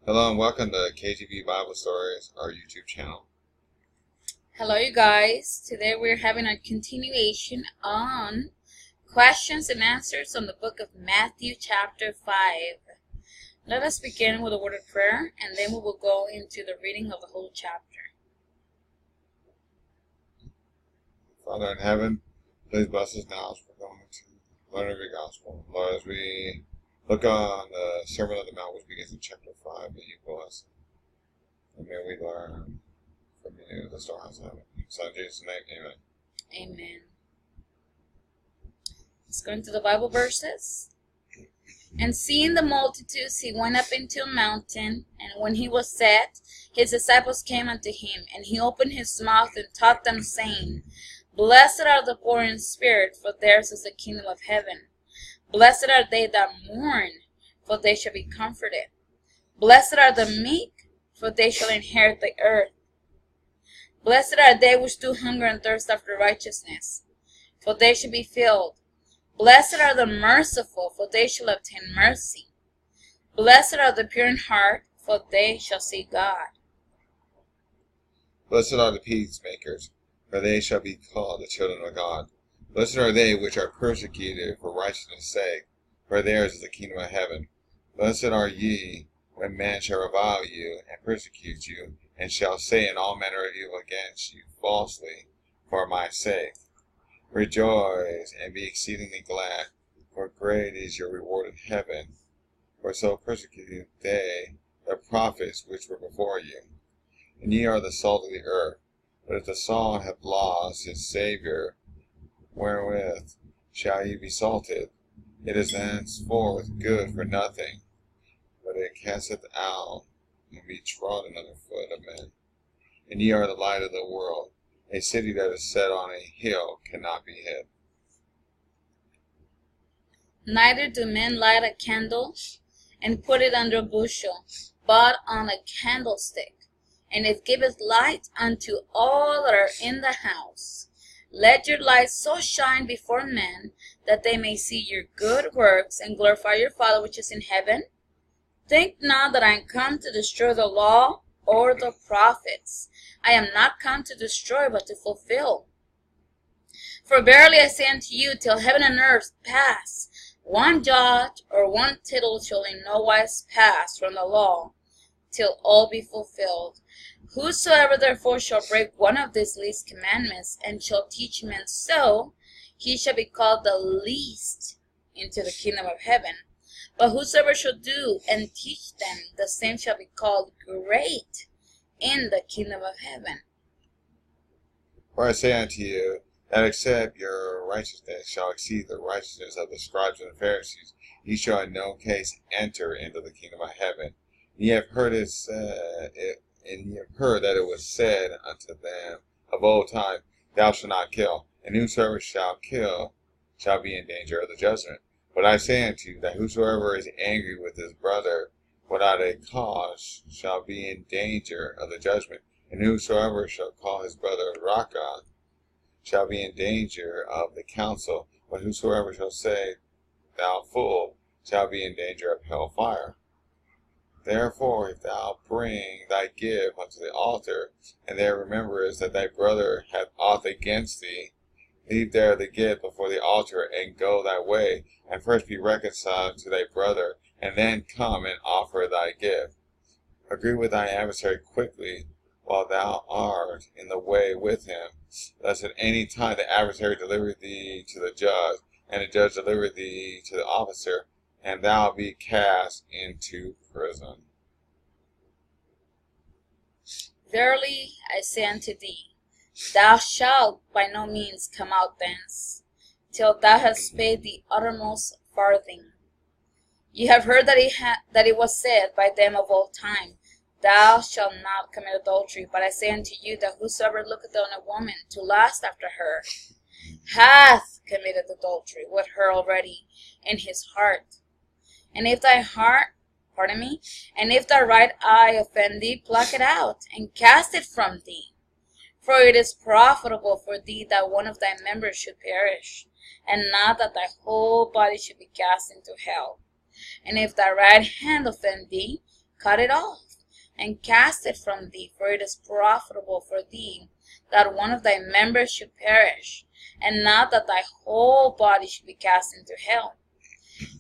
Hello and welcome to KGB Bible Stories, our YouTube channel. Hello, you guys. Today we're having a continuation on questions and answers on the book of Matthew, chapter 5. Let us begin with a word of prayer, and then we will go into the reading of the whole chapter. Father in heaven, please bless us now as we're going to learn of your gospel. Lord, as we look on the Sermon on the Mount, which begins in chapter 5, that you bless. And may we learn from you, the storehouse of heaven. In Son Jesus' name, amen. Amen. Let's go into the Bible verses. And seeing the multitudes, he went up into a mountain, and when he was set, his disciples came unto him, and he opened his mouth and taught them, saying, Blessed are the poor in spirit, for theirs is the kingdom of heaven. Blessed are they that mourn, for they shall be comforted. Blessed are the meek, for they shall inherit the earth. Blessed are they which do hunger and thirst after righteousness, for they shall be filled. Blessed are the merciful, for they shall obtain mercy. Blessed are the pure in heart, for they shall see God. Blessed are the peacemakers, for they shall be called the children of God. Blessed are they which are persecuted for righteousness' sake, for theirs is the kingdom of heaven. Blessed are ye, when men shall revile you, and persecute you, and shall say in all manner of evil against you falsely, for my sake. Rejoice, and be exceedingly glad, for great is your reward in heaven. For so persecuted they the prophets which were before you. And ye are the salt of the earth. But if the salt hath lost his savour, wherewith shall ye be salted? It is thenceforth good for nothing, but it casteth out and be trodden under foot of men. And ye are the light of the world. A city that is set on a hill cannot be hid. Neither do men light a candle and put it under a bushel, but on a candlestick, and it giveth light unto all that are in the house. Let your light so shine before men, that they may see your good works, and glorify your Father which is in heaven. Think not that I am come to destroy the law or the prophets. I am not come to destroy, but to fulfill. For verily I say unto you, till heaven and earth pass, one jot or one tittle shall in no wise pass from the law, till all be fulfilled. Whosoever therefore shall break one of these least commandments, and shall teach men so, he shall be called the least into the kingdom of heaven. But whosoever shall do and teach them, the same shall be called great in the kingdom of heaven. For I say unto you, that except your righteousness shall exceed the righteousness of the scribes and the Pharisees, ye shall in no case enter into the kingdom of heaven. And ye have heard that it was said unto them of old time, Thou shalt not kill, and whosoever shall kill shall be in danger of the judgment. But I say unto you, that whosoever is angry with his brother without a cause shall be in danger of the judgment, and whosoever shall call his brother Raca shall be in danger of the council, but whosoever shall say, Thou fool, shall be in danger of hell fire. Therefore, if thou bring thy gift unto the altar, and there rememberest that thy brother hath aught against thee, leave there the gift before the altar, and go thy way, and first be reconciled to thy brother, and then come and offer thy gift. Agree with thy adversary quickly, while thou art in the way with him, lest at any time the adversary deliver thee to the judge, and the judge deliver thee to the officer, and thou be cast into prison. Verily I say unto thee, thou shalt by no means come out thence, till thou hast paid the uttermost farthing. Ye have heard that it was said by them of old time, Thou shalt not commit adultery. But I say unto you, that whosoever looketh on a woman to lust after her hath committed adultery with her already in his heart. And if thy right eye offend thee, pluck it out, and cast it from thee. For it is profitable for thee that one of thy members should perish, and not that thy whole body should be cast into hell. And if thy right hand offend thee, cut it off, and cast it from thee, for it is profitable for thee that one of thy members should perish, and not that thy whole body should be cast into hell.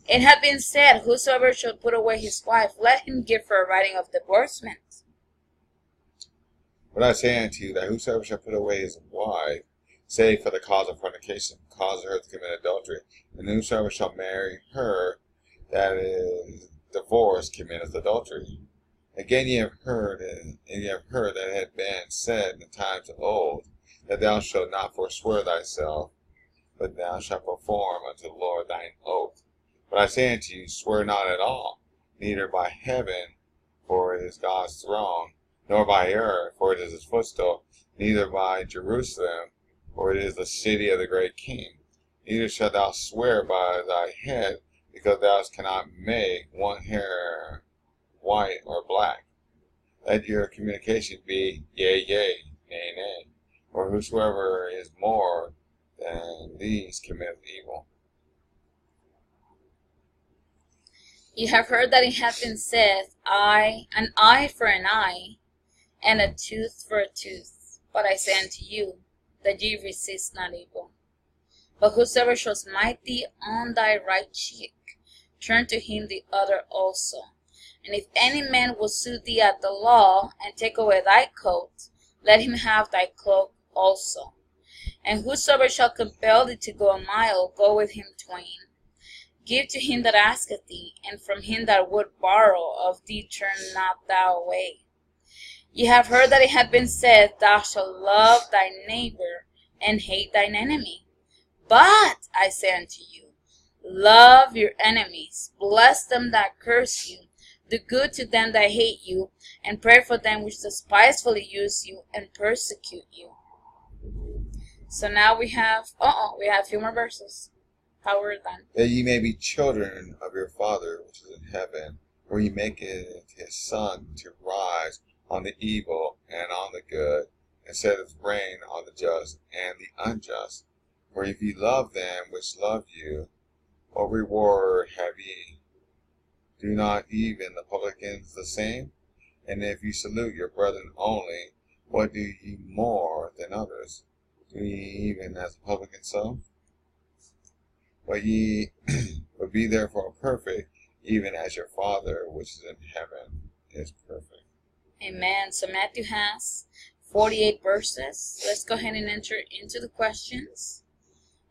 It had been said, whosoever shall put away his wife, let him give her a writing of divorcement. But I say unto you, that whosoever shall put away his wife, save for the cause of fornication, causes her to commit adultery, and whosoever shall marry her that is divorced committeth adultery. Again ye have heard, that it had been said in times of old, that thou shalt not forswear thyself, but thou shalt perform unto the Lord thine oath. But I say unto you, swear not at all, neither by heaven, for it is God's throne, nor by earth, for it is his footstool, neither by Jerusalem, for it is the city of the great King. Neither shalt thou swear by thy head, because thou cannot make one hair white or black. Let your communication be yea, yea, nay, nay. For whosoever is more than these committeth evil. You have heard that it hath been said, an eye for an eye, and a tooth for a tooth. But I say unto you, that ye resist not evil. But whosoever shall smite thee on thy right cheek, turn to him the other also. And if any man will sue thee at the law, and take away thy coat, let him have thy cloak also. And whosoever shall compel thee to go a mile, go with him twain. Give to him that asketh thee, and from him that would borrow of thee turn not thou away. Ye have heard that it hath been said, thou shalt love thy neighbor, and hate thine enemy. But I say unto you, love your enemies, bless them that curse you, do good to them that hate you, and pray for them which despitefully use you and persecute you. So now we have a few more verses. How we're done. That ye may be children of your Father which is in heaven, for he maketh his sun to rise on the evil and on the good, and setteth rain on the just and the unjust. For if ye love them which love you, what reward have ye? Do not even the publicans the same? And if ye salute your brethren only, what do ye more than others? Do ye even as the publicans so? But be therefore perfect, even as your Father which is in heaven is perfect. Amen. So Matthew has 48 verses. Let's go ahead and enter into the questions.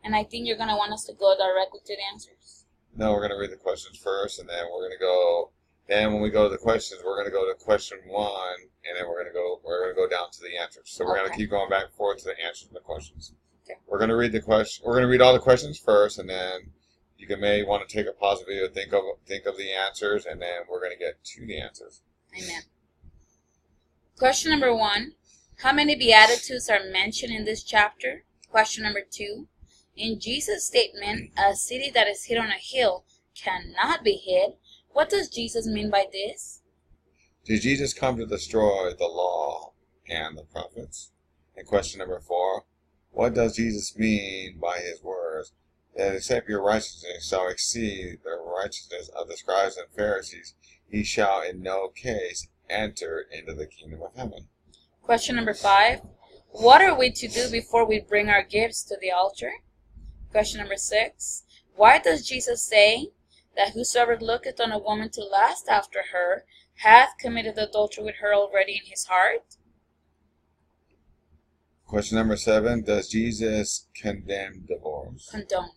And I think you're going to want us to go directly to the answers. No, we're going to read the questions first, and then we're going to go. Then when we go to the questions, we're going to go to question 1, and then we're going to go down to the answers. So we're going to keep going back and forth to the answers and the questions. Okay. We're going to read the question. We're going to read all the questions first, and then you may want to take a pause video, think of the answers, and then we're going to get to the answers. Amen. Question number 1: how many beatitudes are mentioned in this chapter? Question number 2: in Jesus' statement, a city that is hid on a hill cannot be hid. What does Jesus mean by this? Did Jesus come to destroy the law and the prophets? And question number 4: what does Jesus mean by his words, that except your righteousness shall exceed the righteousness of the scribes and Pharisees, ye shall in no case enter into the kingdom of heaven? Question number 5: what are we to do before we bring our gifts to the altar? Question number 6: why does Jesus say that whosoever looketh on a woman to lust after her hath committed adultery with her already in his heart? Question number 7: does Jesus condemn divorce?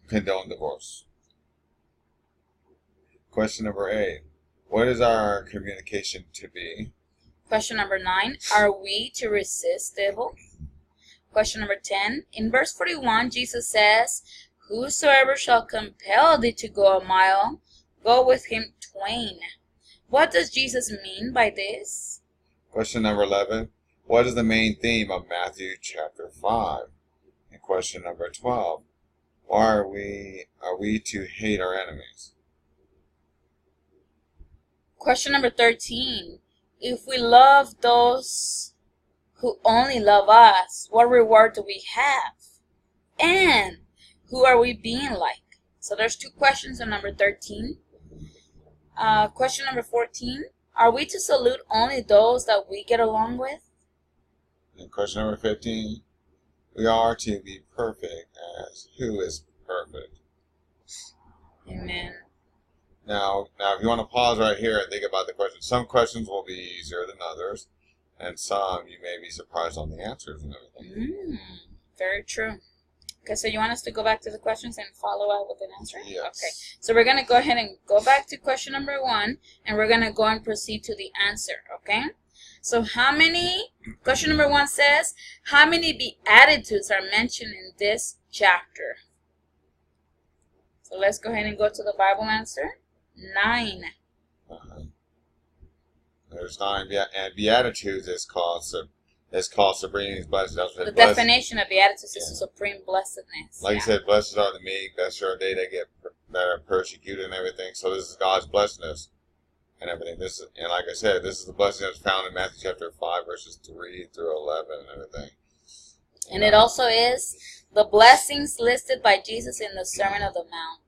Condone divorce. Question number 8: what is our communication to be? Question number 9: are we to resist evil? Question number 10: in verse 41, Jesus says, whosoever shall compel thee to go a mile, go with him twain. What does Jesus mean by this? Question number 11: what is the main theme of Matthew chapter 5? And question number 12: why are we to hate our enemies? Question number 13: if we love those who only love us, what reward do we have? And who are we being like? So there's 2 questions on number 13. Question number 14: Are we to salute only those that we get along with? And question number 15. We are to be perfect as who is perfect. Amen. Now, if you want to pause right here and think about the questions, some questions will be easier than others, and some you may be surprised on the answers and everything. Very true. Okay, so you want us to go back to the questions and follow up with an answer? Yes. Okay, so we're going to go ahead and go back to question number 1, and we're going to go and proceed to the answer, okay? So question number 1 says, how many Beatitudes are mentioned in this chapter? So let's go ahead and go to the Bible answer. 9. There's 9, and Beatitudes is called supreme blessings. The definition of Beatitudes is supreme blessedness. Like you said, blessed are the meek. Blessed are they that are persecuted and everything. So this is God's blessedness and everything. And like I said, this is the blessing that's found in Matthew chapter 5, verses 3 through 11 and everything. And it also is the blessings listed by Jesus in the Sermon on the Mount.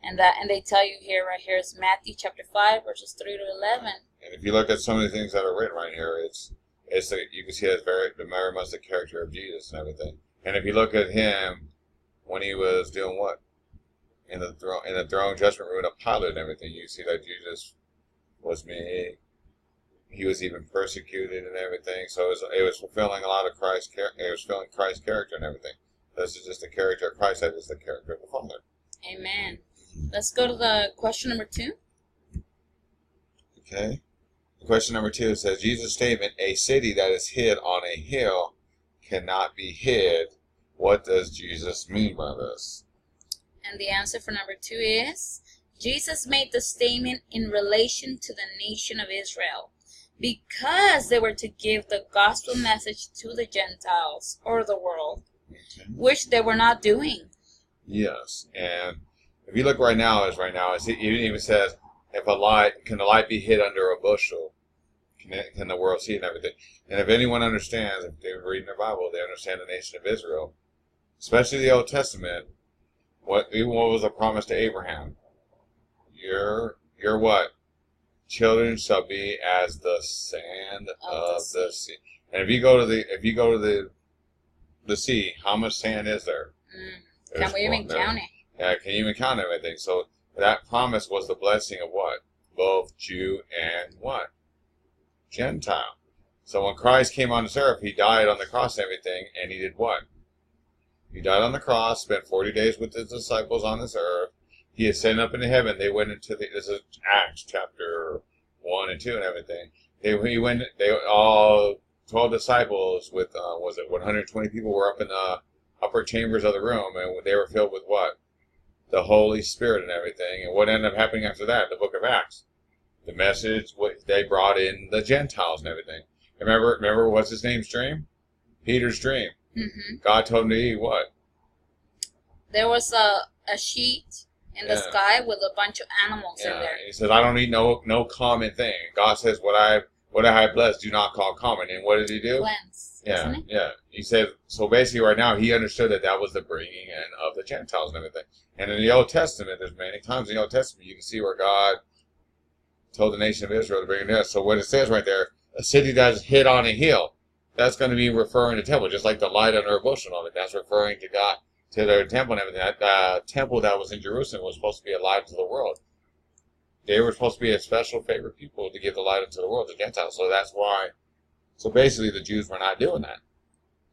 And they tell you right here is Matthew chapter 5, verses 3 to 11. And if you look at some of the things that are written right here, you can see it's very much the character of Jesus and everything. And if you look at him when he was doing what? In the throne judgment room of Pilate and everything, you see that Jesus was meek. He was even persecuted and everything. So it was fulfilling a lot of Christ's character. It was fulfilling Christ's character and everything. This is just the character of Christ. That is the character of the Father. Amen. Let's go to the question number 2. Okay. Question number 2 says, Jesus' statement, a city that is hid on a hill cannot be hid. What does Jesus mean by this? And the answer for number 2 is, Jesus made the statement in relation to the nation of Israel because they were to give the gospel message to the Gentiles or the world, which they were not doing. Yes, and if you look right now, it even says, can the light be hid under a bushel? Can the world see it and everything? And if anyone understands, if they're reading their Bible, they understand the nation of Israel, especially the Old Testament. What was the promise to Abraham? Your what? Children shall be as the sand of the sea. And if you go to the sea, how much sand is there? Can we even count it? Yeah, can you even count everything? So that promise was the blessing of what? Both Jew and what? Gentile. So when Christ came on this earth, he died on the cross and everything, and he did what? He died on the cross, spent 40 days with his disciples on this earth. He ascended up into heaven. They went into this is Acts chapter 1 and 2 and everything. They all 12 disciples with 120 people were up in the upper chambers of the room, and they were filled with what? The Holy Spirit and everything. And what ended up happening after that? The book of Acts. The message, they brought in the Gentiles and everything. Remember what's his name's dream? Peter's dream. Mm-hmm. God told him to eat what? There was a sheet in the sky with a bunch of animals in there. He says, I don't eat no common thing. God says, what I have blessed, do not call common. And what did he do? Cleanse. Yeah. He said, so basically right now, he understood that was the bringing in of the Gentiles and everything. And in the Old Testament, there's many times in the Old Testament, you can see where God told the nation of Israel to bring it in. So what it says right there, a city that is hid on a hill, that's going to be referring to temple, just like the light under a bushel and all that. That's referring to God, to their temple and everything. That temple that was in Jerusalem was supposed to be a light to the world. They were supposed to be a special favorite people to give the light into the world, the Gentiles. So that's why. So basically, the Jews were not doing that.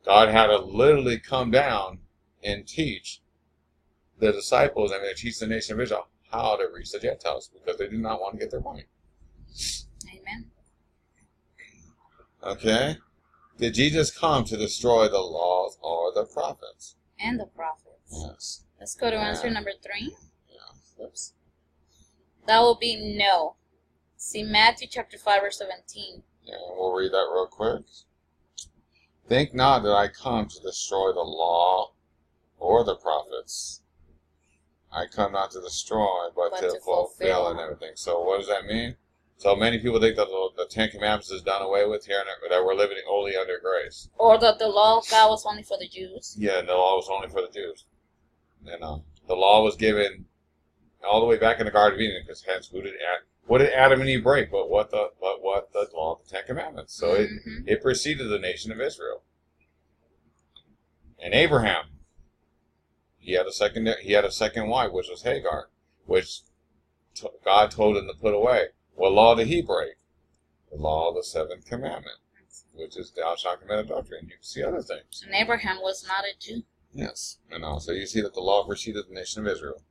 God had to literally come down and teach the disciples, teach the nation of Israel how to reach the Gentiles because they did not want to get their money. Amen. Okay. Did Jesus come to destroy the laws or the prophets? And the prophets. Yes. Let's go to answer number 3. Yeah. Oops. That will be no. See Matthew chapter 5, verse 17. Yeah, we'll read that real quick. Think not that I come to destroy the law or the prophets. I come not to destroy, but to fulfill and everything. So what does that mean? So many people think that the Ten Commandments is done away with here, and that we're living only under grace. Or that the law of God was only for the Jews. Yeah, the law was only for the Jews. The law was given all the way back in the Garden of Eden, because hence, what did Adam and Eve break? But what the law of the Ten Commandments. So it preceded the nation of Israel. And Abraham, he had a second wife, which was Hagar, which God told him to put away. What law did he break? The law of the seventh commandment, which is thou shalt commit adultery. And you can see other things. And Abraham was not a Jew. Yes. And also you see that the law preceded the nation of Israel.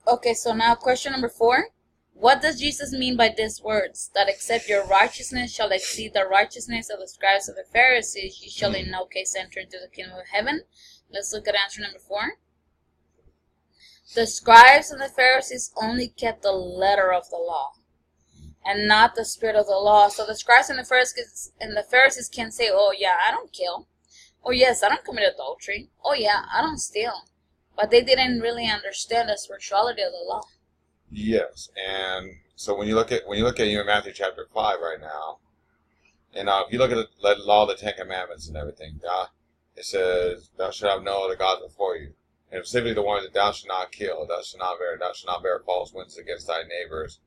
Okay, so now question number 4. What does Jesus mean by these words? That except your righteousness shall exceed the righteousness of the scribes of the Pharisees, you shall in no case enter into the kingdom of heaven. Let's look at answer number 4. The scribes and the Pharisees only kept the letter of the law and not the spirit of the law. So the scribes and the Pharisees can say, oh yeah, I don't kill. Oh yes, I don't commit adultery. Oh yeah, I don't steal. But they didn't really understand the spirituality of the law. Yes, and so when you look at even Matthew chapter 5 right now, and if you look at the law of the Ten Commandments and everything, it says, "Thou shalt have no other gods before you," and specifically the ones that thou shalt not kill, thou shalt not bear false witness against thy neighbors,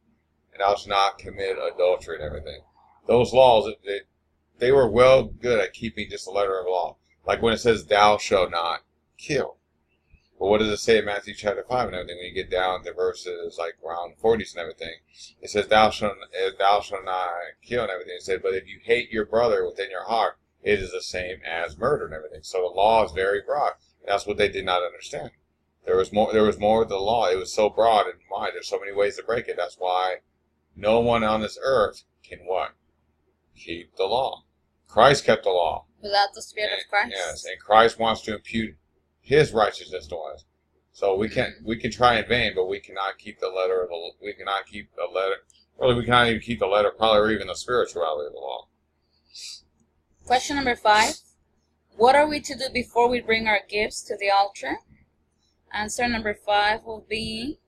and thou shalt not commit adultery and everything. Those laws, they were well good at keeping just the letter of law, like when it says, "Thou shalt not kill." But what does it say in Matthew chapter 5 and everything? When you get down to verses like around 40s and everything, it says, thou shalt not kill and everything. It said, but if you hate your brother within your heart, it is the same as murder and everything. So the law is very broad. And that's what they did not understand. There was more to the law. It was so broad and wide. There's so many ways to break it. That's why no one on this earth can what? Keep the law. Christ kept the law. Without the Spirit of Christ. Yes, and Christ wants to impute His righteousness to us. So we can try in vain, but we cannot keep the letter of the. We cannot keep the letter. Really, we cannot even keep the letter, probably, or even the spirituality of the law. Question number 5. What are we to do before we bring our gifts to the altar? Answer number 5 will be,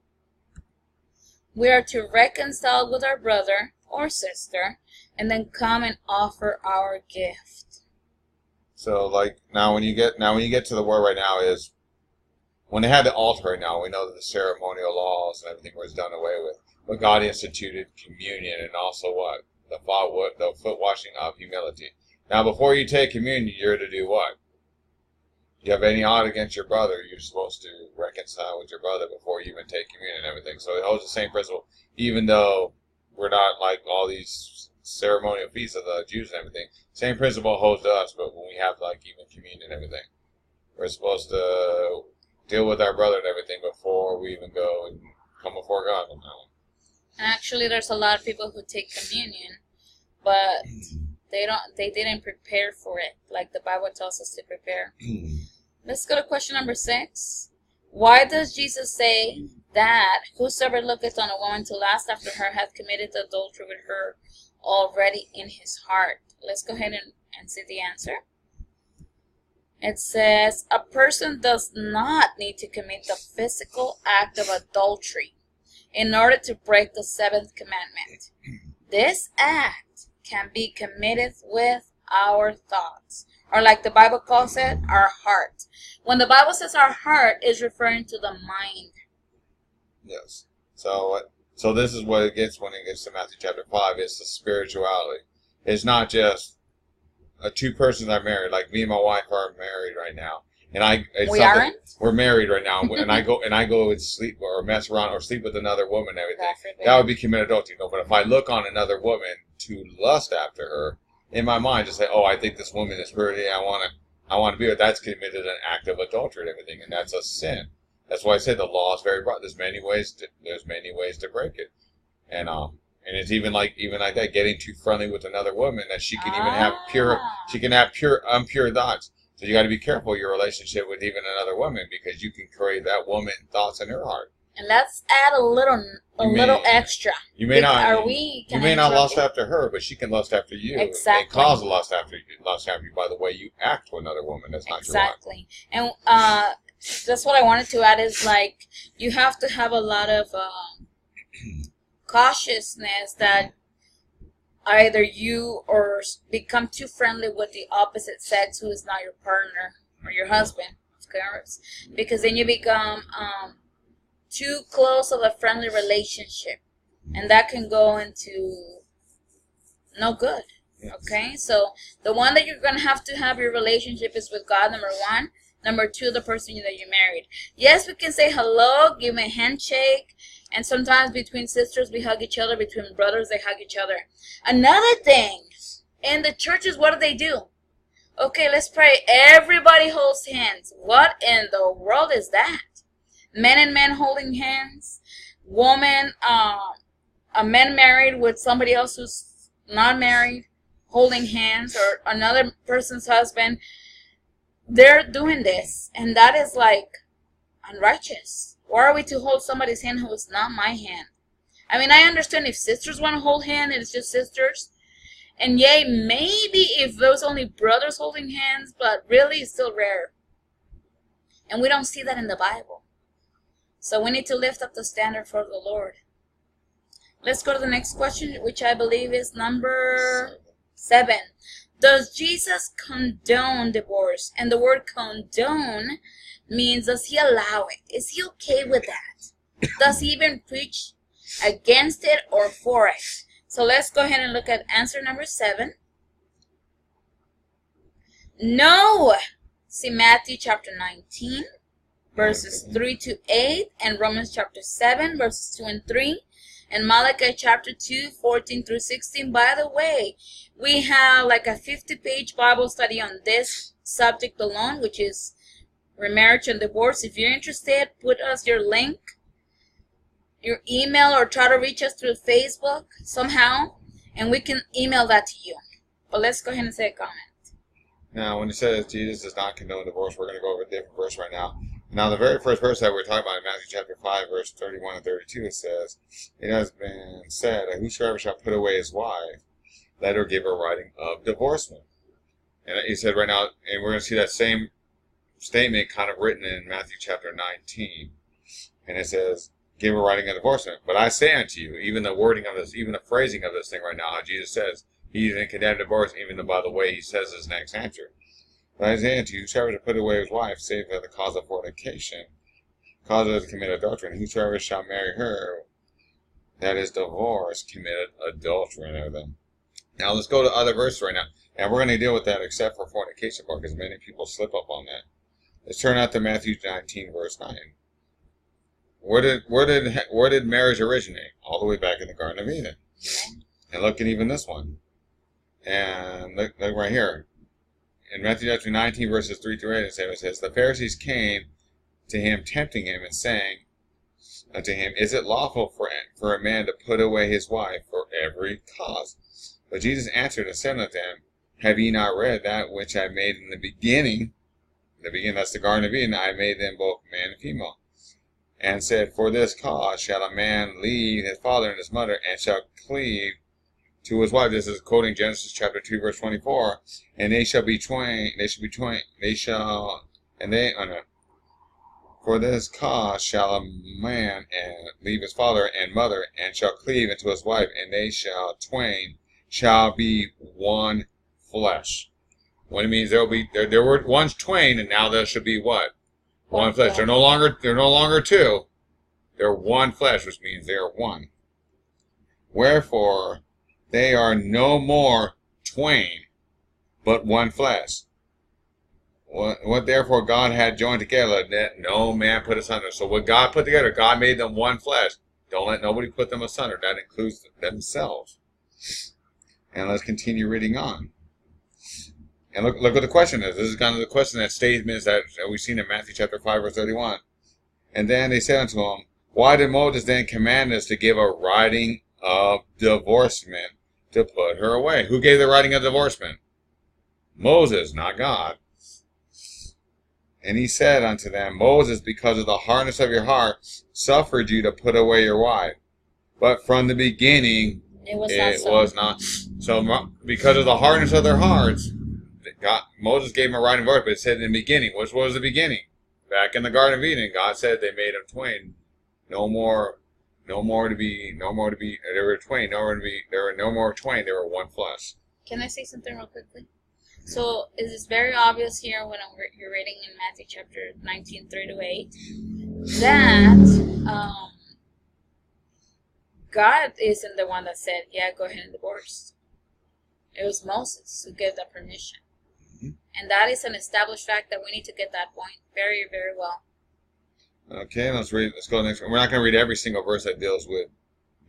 we are to reconcile with our brother or sister, and then come and offer our gift. So, like now, when you get to the word right now is when they had the altar right now, we know that the ceremonial laws and everything was done away with. But God instituted communion and also what? The foot washing of humility. Now, before you take communion, you're to do what? If you have any ought against your brother, you're supposed to reconcile with your brother before you even take communion and everything. So it holds the same principle, even though we're not like all these ceremonial feasts of the Jews and everything. Same principle holds to us, but when we have like even communion and everything, we're supposed to deal with our brother and everything before we even go and come before God. Actually, there's a lot of people who take communion, but they didn't prepare for it, like the Bible tells us to prepare. Let's go to question number 6. Why does Jesus say that whosoever looketh on a woman to lust after her hath committed adultery with her already in his heart? Let's go ahead and see the answer. It says, a person does not need to commit the physical act of adultery in order to break the 7th commandment. This act can be committed with our thoughts, or like the Bible calls it, our heart. When the Bible says our heart, it's referring to the mind. Yes. So this is what it gets when it gets to Matthew chapter 5. It's the spirituality. It's not just two persons are married. Like me and my wife are married right now, and we're married right now, and I go and sleep or mess around or sleep with another woman and everything. That would be committed adultery. No, but if I look on another woman to lust after her, in my mind, just say, oh, I think this woman is pretty. I want to be with. That's committed an act of adultery and everything, and that's a sin. That's why I said the law is very broad. There's many ways to break it, and it's even like that, getting too friendly with another woman that she can even have impure thoughts. So you got to be careful your relationship with even another woman, because you can create that woman thoughts in her heart. And let's add a little extra. You may not lust after her, but she can lust after you. Exactly. And cause a lust after you by the way you act to another woman. That's not your wife. Exactly. And that's what I wanted to add is, like, you have to have a lot of cautiousness that either you or become too friendly with the opposite sex who is not your partner or your husband, of course, because then you become too close of a friendly relationship And that can go into no good. Yes. Okay, so the one that you're going to have your relationship is with God, number one. Number two, the person that you married. Yes, we can say hello, give a handshake, and sometimes between sisters we hug each other, between brothers they hug each other. Another thing, in the churches, what do? Okay, let's pray. Everybody holds hands. What in the world is that? Men and men holding hands. Woman, a man married with somebody else who's not married, holding hands, or another person's husband. They're doing this, and that is like unrighteous. Why are we to hold somebody's hand who is not my hand? I mean, I understand if sisters want to hold hand, it's just sisters. And yay, maybe if those only brothers holding hands, but really it's still rare. And we don't see that in the Bible. So we need to lift up the standard for the Lord. Let's go to the next question, which I believe is number 7. Does Jesus condone divorce? And the word condone means, does he allow it? Is he okay with that? Does he even preach against it or for it? So let's go ahead and look at answer number 7. No. See Matthew chapter 19, verses 3 to 8, and Romans chapter 7, verses 2 and 3, and Malachi chapter 2, 14 through 16. By the way, we have like a 50-page Bible study on this subject alone, which is remarriage and divorce. If you're interested, put us your link, your email, or try to reach us through Facebook somehow, and we can email that to you. But let's go ahead and say a comment. Now, when it says Jesus does not condone divorce, we're going to go over a different verse right now. Now, the very first verse that we're talking about in Matthew chapter 5, verse 31 and 32, it says, "It has been said that whosoever shall put away his wife, let her give her writing of divorcement." And he said right now, and we're going to see that same statement kind of written in Matthew chapter 19. And it says, "Give her writing of divorcement. But I say unto you," even the wording of this, even the phrasing of this thing right now, how Jesus says, he didn't condemn divorce, even by the way he says his next answer. "But I say unto you, whosoever shall put away his wife, save for the cause of fornication, cause her to commit adultery, and whosoever shall marry her, that is divorced, committed adultery." And everything. Now let's go to other verses right now, and we're going to deal with that except for fornication part, because many people slip up on that. Let's turn out to Matthew 19, verse 9. Where did marriage originate? All the way back in the Garden of Eden. And look at even this one. And look right here. In Matthew chapter 19, verses 3 through 8, it says, "The Pharisees came to him, tempting him, and saying unto him, Is it lawful for a man to put away his wife for every cause? But Jesus answered and said unto them, Have ye not read that which I made in the beginning? That's the Garden of Eden. I made them both man and female. And said, For this cause shall a man leave his father and his mother, and shall cleave to his wife." This is quoting Genesis chapter 2, verse 24. "And they shall be twain, For this cause shall a man leave his father and mother, and shall cleave unto his wife, and they shall be one flesh." What it means, there were once twain, and now there shall be what? One flesh. They're no longer two. They're one flesh, which means they are one. "Wherefore they are no more twain, but one flesh. What therefore God had joined together, let no man put asunder." So what God put together, God made them one flesh. Don't let nobody put them asunder. That includes themselves. And let's continue reading on. And look what the question is. This is kind of the question, that statements that we've seen in Matthew chapter 5, verse 31. "And then they said unto him, Why did Moses then command us to give a writing of divorcement to put her away?" Who gave the writing of divorcement? Moses, not God. "And he said unto them, Moses, because of the hardness of your heart, suffered you to put away your wife. But from the beginning, it was not. So because of the hardness of their hearts, Moses gave them a writing of divorce, but it said in the beginning. Which was the beginning? Back in the Garden of Eden, God said they made them twain. They were twain. There were no more twain. They were one flesh. Can I say something real quickly? So it is very obvious here when you're reading in Matthew chapter 19, 3 to 8, that God isn't the one that said, yeah, go ahead and divorce. It was Moses who gave that permission. And that is an established fact that we need to get that point very, very well. Okay, let's read. Let's go next. We're not going to read every single verse that deals with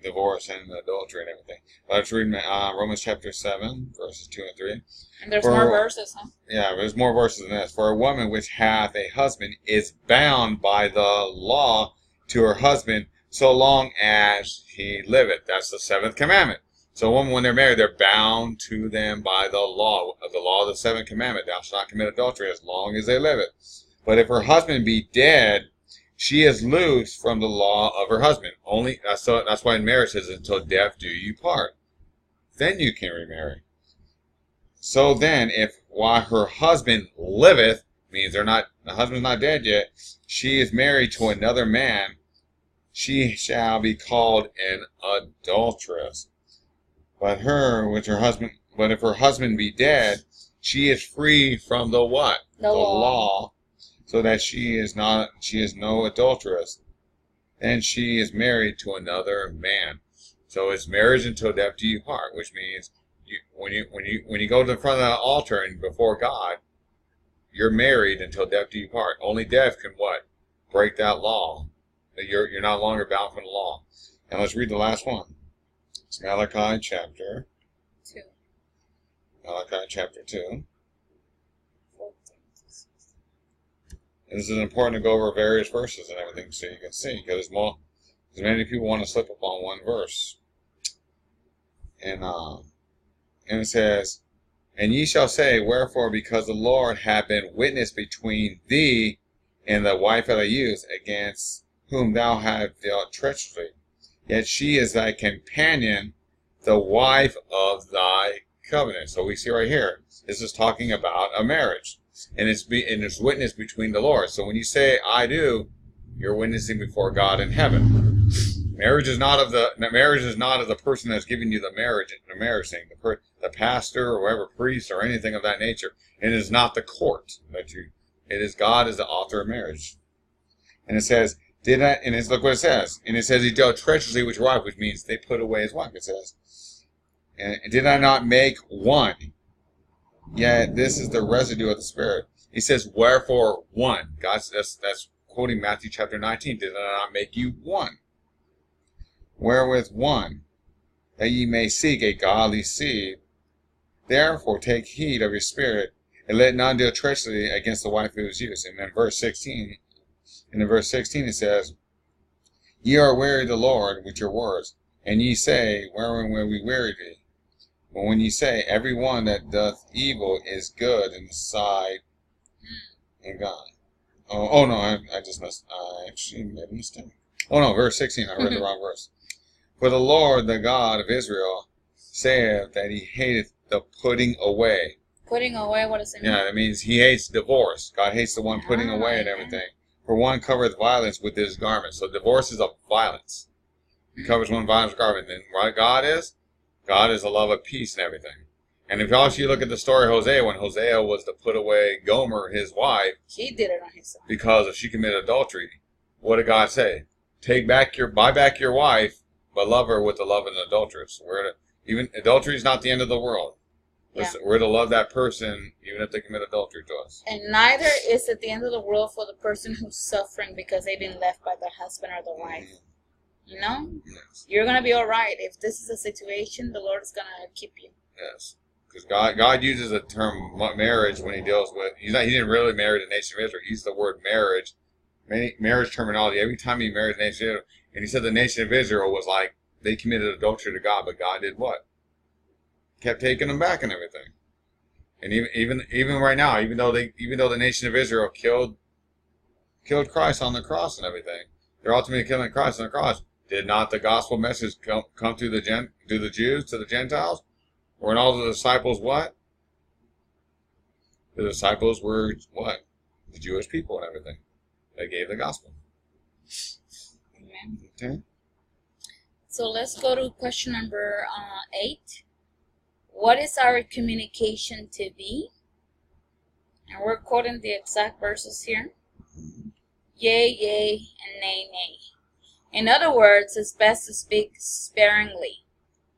divorce and adultery and everything. But let's read Romans chapter 7, verses 2 and 3. And there's more verses, huh? Yeah, there's more verses than this. For a woman which hath a husband is bound by the law to her husband so long as he liveth. That's the 7th commandment. So a woman, when they're married, they're bound to them by the law of the 7th commandment. Thou shalt not commit adultery as long as they live it. But if her husband be dead, she is loose from the law of her husband. Only that's why in marriage it says, until death do you part. Then you can remarry. So then, if while her husband liveth, means the husband's not dead yet, she is married to another man, she shall be called an adulteress. But if her husband be dead, she is free from the what? The law. So that she is no adulteress. And she is married to another man. So it's marriage until death do you part, which means when you go to the front of the altar and before God, you're married until death do you part. Only death can what? Break that law. You're no longer bound from the law. And let's read the last one. It's Malachi chapter 2. Malachi chapter 2. And this is important to go over various verses and everything so you can see, because many people want to slip up on one verse. And it says, and ye shall say, wherefore, because the Lord hath been witness between thee and the wife of thy youth, against whom thou hast dealt treacherously. Yet she is thy companion, the wife of thy covenant. So we see right here, this is talking about a marriage. And it's witness between the Lord. So when you say, I do, you're witnessing before God in heaven. Marriage is not of the person that's giving you the marriage thing, the pastor or whoever, priest or anything of that nature. It is not the court it is God is the author of marriage. And it says, look what it says. And it says he dealt treacherously with his wife, which means they put away his wife. It says, and did I not make one? Yet this is the residue of the Spirit. He says, wherefore one? That's quoting Matthew chapter 19. Did I not make you one? Wherewith one, that ye may seek a godly seed. Therefore take heed of your spirit, and let none deal treacherously against the wife of his youth. And then verse 16 it says, ye are weary of the Lord with your words, and ye say, wherein will we weary thee? But when ye say, every one that doth evil is good in the sight of God. Oh no, I actually made a mistake. Oh no, verse 16, I read the wrong verse. For the Lord, the God of Israel, saith that he hateth the putting away. Putting away, what does it mean? Yeah, that means he hates divorce. God hates the one putting away and everything. For one covereth violence with his garment. So divorce is a violence. He covers one violence garment. And what God is a love of peace and everything. And if also you look at the story of Hosea, when Hosea was to put away Gomer, his wife, he did it on himself. Because if she committed adultery, what did God say? Buy back your wife, but love her with the love of an adulteress. Even adultery is not the end of the world. Yeah. We're to love that person even if they commit adultery to us. And neither is it the end of the world for the person who's suffering because they've been left by their husband or their wife. You know? Yes. You're going to be all right. If this is a situation, the Lord is going to keep you. Yes. Because God uses the term marriage when he deals with, he didn't really marry the nation of Israel. He used the word marriage, marriage terminology, every time he married the nation of Israel. And he said the nation of Israel was like, they committed adultery to God, but God did what? Kept taking them back and everything. And even right now, even though the nation of Israel killed Christ on the cross and everything, they're ultimately killing Christ on the cross. Did not the gospel message come to the Jews, to the Gentiles? Weren't all the disciples what? The disciples were what? The Jewish people and everything. They gave the gospel. Amen. Okay. So let's go to question number 8. What is our communication to be? And we're quoting the exact verses here. Yea, yea, and nay, nay. In other words, it's best to speak sparingly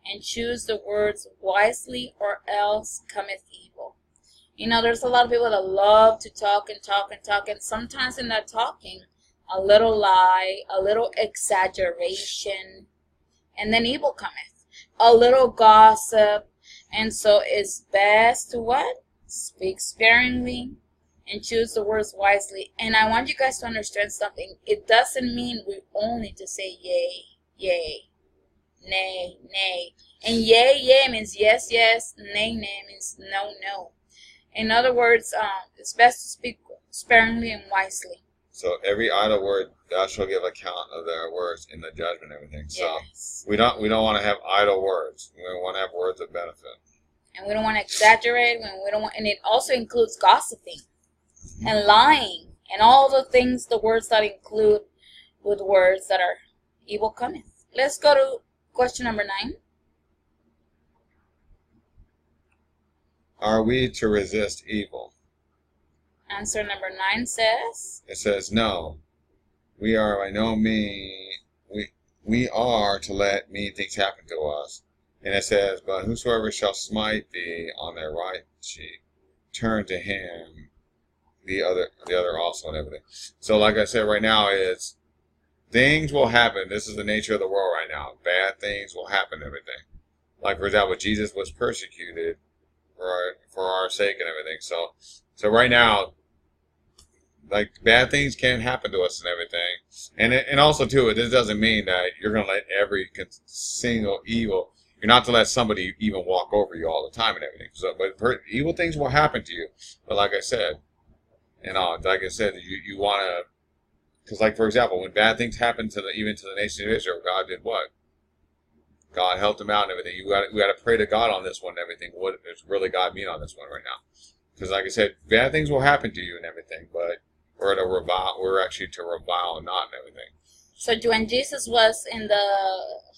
and choose the words wisely, or else cometh evil. You know, there's a lot of people that love to talk and talk and talk, and sometimes in that talking, a little lie, a little exaggeration, and then evil cometh. A little gossip. And so it's best to what? Speak sparingly and choose the words wisely. And I want you guys to understand something. It doesn't mean we only to say yay, yay, nay, nay. And yay, yay means yes, yes. Nay, nay means no, no. In other words, it's best to speak sparingly and wisely. So every idle word, thou shalt give account of their words in the judgment and everything. So Yes. we don't want to have idle words. We want to have words of benefit. And we don't want to exaggerate. And it also includes gossiping and lying and all the things, the words that include with words that are evil cometh. Let's go to question number 9. Are we to resist evil? Answer number 9 says, It says no. We are by no means, we are to let mean things happen to us. And it says, but whosoever shall smite thee on their right cheek, turn to him the other also, and everything. So like I said, right now it's things will happen. This is the nature of the world right now. Bad things will happen, everything. Like for example, Jesus was persecuted for our sake and everything. So right now, like bad things can happen to us and everything. And also too, this doesn't mean that you're going to let every single evil. You're not to let somebody even walk over you all the time and everything. So, but evil things will happen to you. But like I said, you want to, because like for example, when bad things happen even to the nation of Israel, God did what? God helped them out and everything. We got to pray to God on this one and everything. What does really God mean on this one right now? Because like I said, bad things will happen to you and everything, but we're actually to revile not and everything. so when Jesus was in the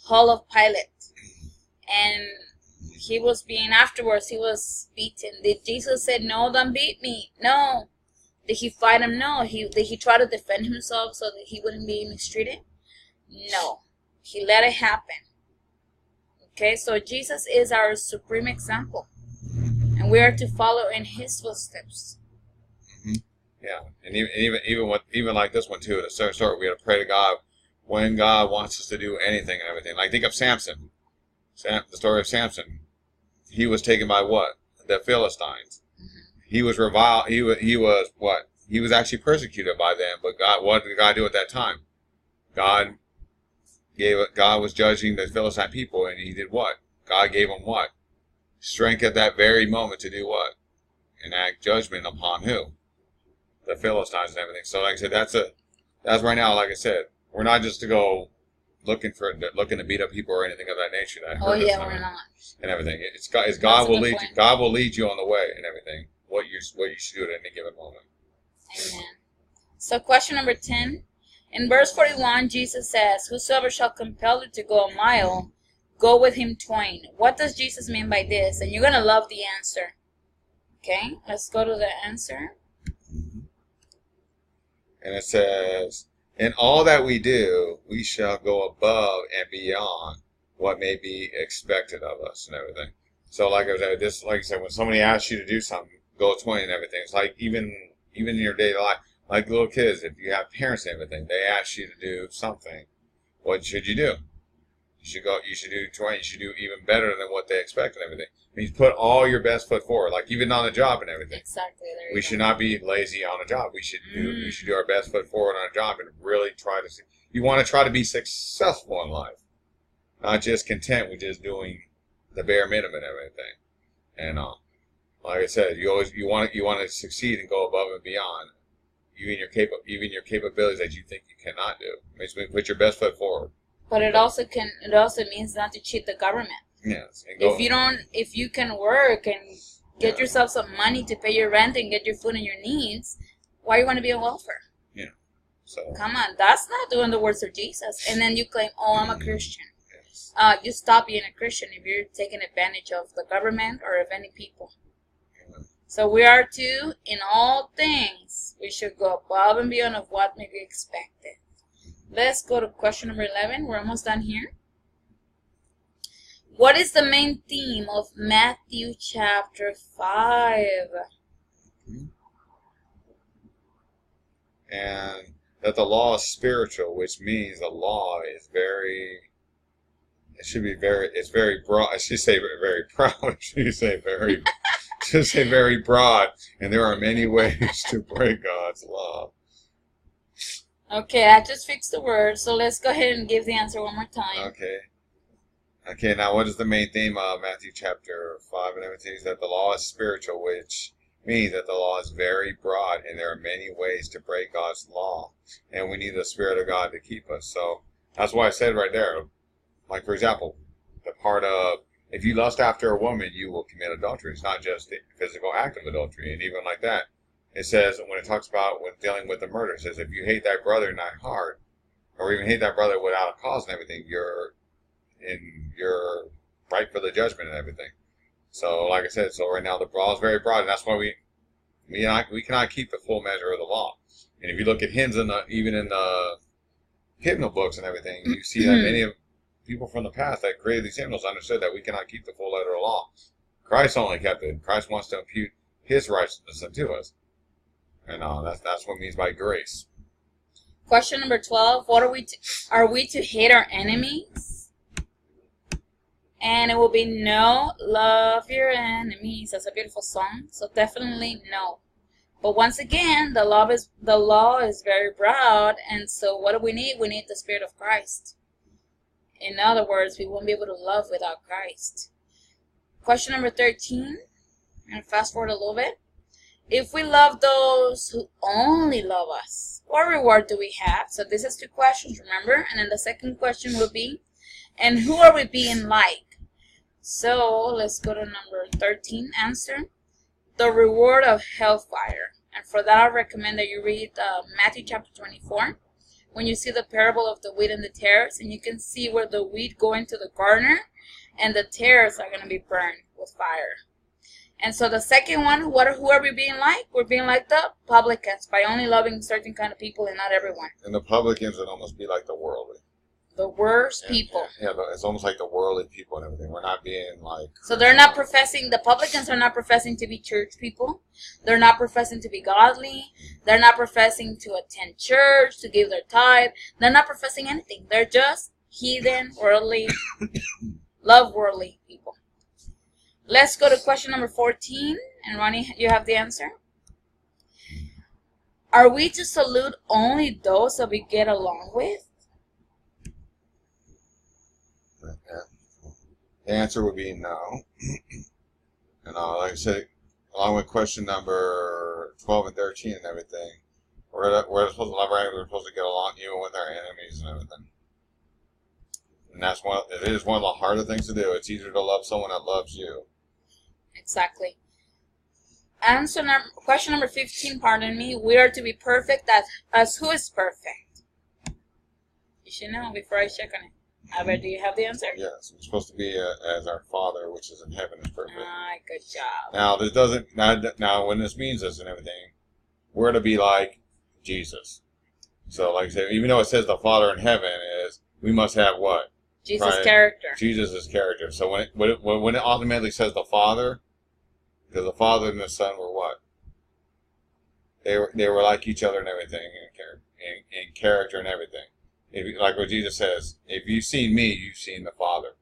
hall of Pilate and he was afterwards he was beaten, did Jesus say, no, don't beat me? No. Did he fight him? No. Did he try to defend himself so that he wouldn't be mistreated? No. He let it happen. Okay, so Jesus is our supreme example, and we are to follow in his footsteps. Mm-hmm. Yeah, and even like this one too. The certain story, we got to pray to God when God wants us to do anything and everything. Like think of Samson. The story of Samson. He was taken by what? The Philistines. Mm-hmm. He was reviled. He was what? He was actually persecuted by them. But God, what did God do at that time? God was judging the Philistine people, and he did what? God gave him what? Strength at that very moment to do what? Enact judgment upon who? The Philistines and everything. So like I said, that's right now, like I said, we're not just to go looking to beat up people or anything of that nature. Oh yeah, we're not. And everything. God will lead you. God will lead you on the way and everything. What you should do at any given moment. Amen. So question number 10. In verse 41, Jesus says, whosoever shall compel you to go a mile, go with him twain. What does Jesus mean by this? And you're going to love the answer. Okay, let's go to the answer. And it says, in all that we do, we shall go above and beyond what may be expected of us and everything. So like I said, when somebody asks you to do something, go 20 and everything. It's like even in your daily life, like little kids, if you have parents and everything, they ask you to do something. What should you do? You should do 20. You should do even better than what they expect and everything. I mean, put all your best foot forward, like even on the job and everything. Exactly. We should not be lazy on a job. We should do our best foot forward on a job and really try to. You want to try to be successful in life, not just content with just doing the bare minimum and everything. And like I said, you want to succeed and go above and beyond, even your capabilities that you think you cannot do. It means put your best foot forward. But it also means not to cheat the government. Yes. If you can work and get yourself some money to pay your rent and get your food and your needs, why you want to be on welfare? Yeah. So come on, that's not doing the words of Jesus. And then you claim, oh, I'm a Christian. Yes. You stop being a Christian if you're taking advantage of the government or of any people. Yeah. So we are to, in all things, we should go above and beyond of what may be expected. Let's go to question number 11. We're almost done here. What is the main theme of Matthew chapter 5? And that the law is spiritual, which means the law is it's very broad. I should say very proud. I should say very broad. And there are many ways to break God's law. Okay, I just fixed the word, so let's go ahead and give the answer one more time. Okay, now what is the main theme of Matthew chapter 5 and everything? Is that the law is spiritual, which means that the law is very broad, and there are many ways to break God's law. And we need the Spirit of God to keep us. So that's why I said right there, like for example, the part of, if you lust after a woman, you will commit adultery. It's not just the physical act of adultery, and even like that. It says, when it talks about when dealing with the murder, it says, if you hate that brother in thy heart, or even hate that brother without a cause and everything, you're right for the judgment and everything. So, like I said, so right now the law is very broad, and that's why we cannot keep the full measure of the law. And if you look at hymns even in the hymnal books and everything, you see that many of people from the past that created these hymnals understood that we cannot keep the full letter of the law. Christ only kept it. Christ wants to impute His righteousness unto us. And that's what it means by grace. Question number 12. What are we to hate our enemies? And it will be no. Love your enemies. That's a beautiful song. So definitely no. But once again, the law is very broad. And so what do we need? We need the Spirit of Christ. In other words, we won't be able to love without Christ. Question number 13. And fast forward a little bit. If we love those who only love us, what reward do we have? So this is 2 questions, remember? And then the second question will be, and who are we being like? So let's go to number 13. Answer, the reward of hellfire. And for that, I recommend that you read Matthew chapter 24. When you see the parable of the wheat and the tares, and you can see where the wheat go into the garner, and the tares are going to be burned with fire. And so the second one, who are we being like? We're being like the publicans by only loving certain kind of people and not everyone. And the publicans would almost be like the worldly. The worst people. Yeah, it's almost like the worldly people and everything. We're not being like... So they're not professing, the publicans are not professing to be church people. They're not professing to be godly. They're not professing to attend church, to give their tithe. They're not professing anything. They're just heathen, worldly, love worldly people. Let's go to question number 14. And Ronnie, you have the answer. Are we to salute only those that we get along with? The answer would be no. And like I said, along with question number 12 and 13 and everything, we're supposed to love our enemies. We're supposed to get along even with our enemies and everything. And it is one of the harder things to do. It's easier to love someone that loves you. Exactly. Question number 15, pardon me. We are to be perfect as who is perfect? You should know before I check on it. Albert, do you have the answer? Yes, we're supposed to be as our Father, which is in heaven, is perfect. Good job. Now, this doesn't. Now, when this means this and everything, we're to be like Jesus. So, like I said, even though it says the Father in heaven we must have what? Jesus' character. Jesus' character. So when it ultimately says the Father, because the Father and the Son were what? They were like each other and everything, in character and everything. Like what Jesus says, if you've seen me, you've seen the Father.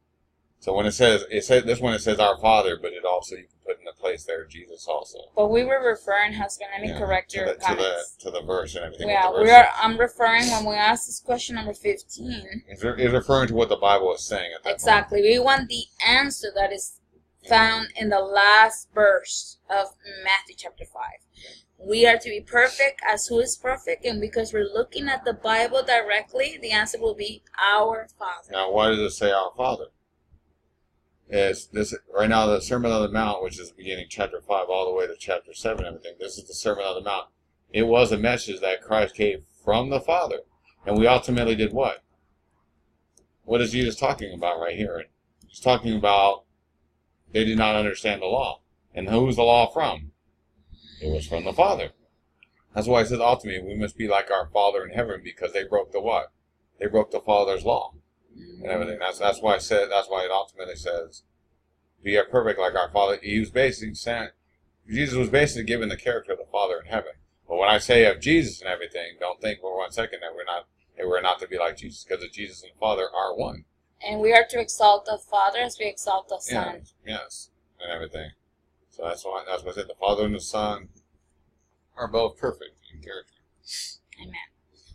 So when it says this one, it says our Father, but it also, you can put in the place there Jesus also. But we were referring, husband, let me correct your comments. To the verse and everything. Yeah, I'm referring, when we asked this question number 15. It's referring to what the Bible is saying at that Exactly. moment. We want the answer that is found in the last verse of Matthew chapter 5. We are to be perfect as who is perfect, and because we're looking at the Bible directly, the answer will be our Father. Now, why does it say our Father? Is this right now the Sermon on the Mount, which is beginning chapter 5 all the way to chapter 7 and everything. This is the Sermon on the Mount. It was a message that Christ gave from the Father. And we ultimately did what? What is Jesus talking about right here? He's talking about they did not understand the law. And who's the law from? It was from the Father. That's why it says ultimately we must be like our Father in heaven, because they broke the what? they broke the Father's law and everything. That's why it ultimately says, "Be ye perfect like our Father." He was basically saying, Jesus was basically giving the character of the Father in heaven. But when I say of Jesus and everything, don't think for 1 second that we're not to be like Jesus, because Jesus and the Father are one. And we are to exalt the Father as we exalt the Son. Yeah, yes, and everything. So that's why I said the Father and the Son are both perfect in character. Amen.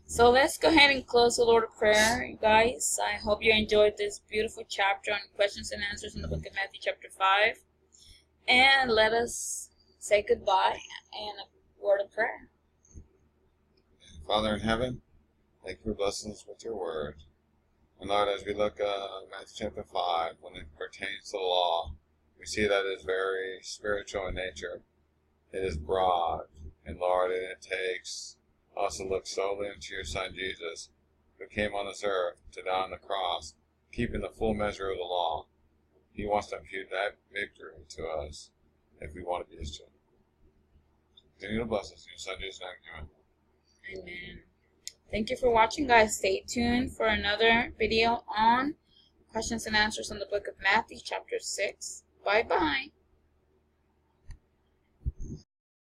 So let's go ahead and close the Lord of Prayer, you guys. I hope you enjoyed this beautiful chapter on questions and answers in the book of Matthew chapter 5. And let us say goodbye and a word of prayer. Father in heaven, thank you for blessing us with your word. And Lord, as we look at Matthew chapter 5, when it pertains to the law, we see that it is very spiritual in nature. It is broad. And Lord, it takes us to look solely into your Son Jesus, who came on this earth to die on the cross, keeping the full measure of the law. He wants to impute that victory to us if we want to be his children. Continue to bless us in your Son Jesus' name. Amen. Amen. Thank you for watching, guys. Stay tuned for another video on questions and answers on the book of Matthew chapter 6. Bye-bye.